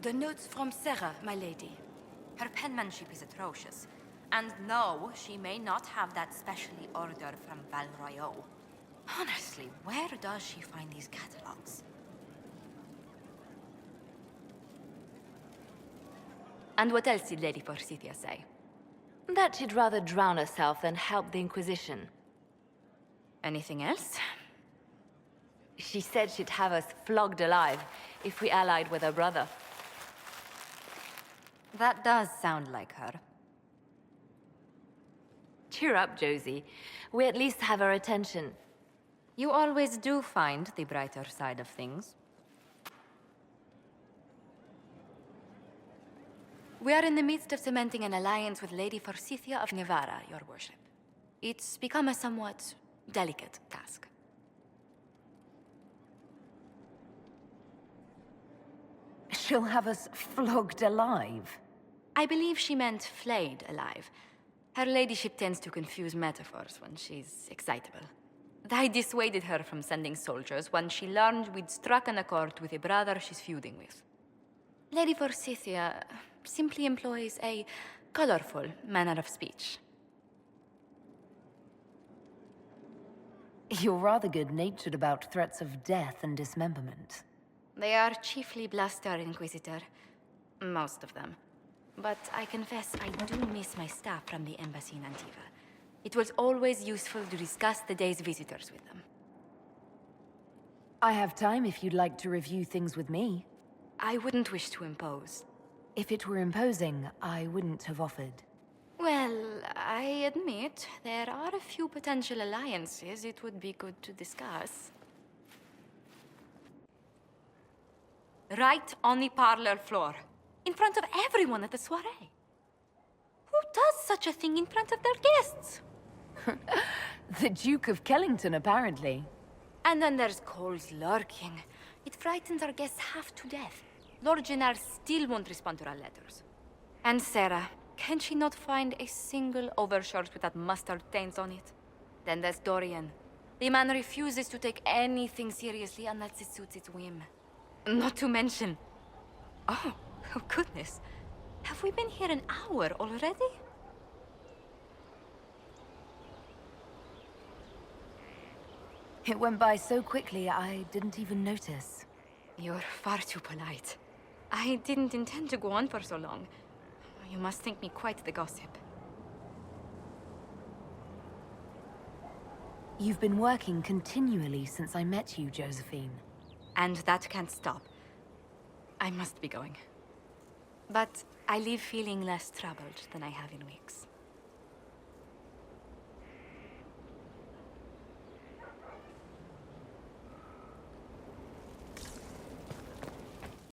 The notes from Sarah, my lady. Her penmanship is atrocious. And no, she may not have that specially ordered from Val Royeaux. Honestly, where does she find these catalogs? And what else did Lady Forsythia say? That she'd rather drown herself than help the Inquisition. Anything else? She said she'd have us flogged alive if we allied with her brother. That does sound like her. Cheer up, Josie. We at least have her attention. You always do find the brighter side of things. We are in the midst of cementing an alliance with Lady Forsythia of Navarra, your worship. It's become a somewhat delicate task. She'll have us flogged alive. I believe she meant flayed alive. Her ladyship tends to confuse metaphors when she's excitable. I dissuaded her from sending soldiers when she learned we'd struck an accord with a brother she's feuding with. Lady Forsythia simply employs a colorful manner of speech. You're rather good-natured about threats of death and dismemberment. They are chiefly bluster, Inquisitor. Most of them. But I confess I do miss my staff from the embassy in Antiva. It was always useful to discuss the day's visitors with them. I have time if you'd like to review things with me. I wouldn't wish to impose. If it were imposing, I wouldn't have offered. Well, I admit there are a few potential alliances it would be good to discuss. Right on the parlor floor, in front of everyone at the soiree. Who does such a thing in front of their guests? The Duke of Kellington, apparently. And then there's Cole's lurking. It frightens our guests half to death. Lord Gennard still won't respond to our letters. And Sarah, can she not find a single overshirt with that mustard stains on it? Then there's Dorian. The man refuses to take anything seriously unless it suits its whim. Not to mention... Oh goodness. Have we been here an hour already? It went by so quickly, I didn't even notice. You're far too polite. I didn't intend to go on for so long. You must think me quite the gossip. You've been working continually since I met you, Josephine. And that can't stop. I must be going. But I leave feeling less troubled than I have in weeks.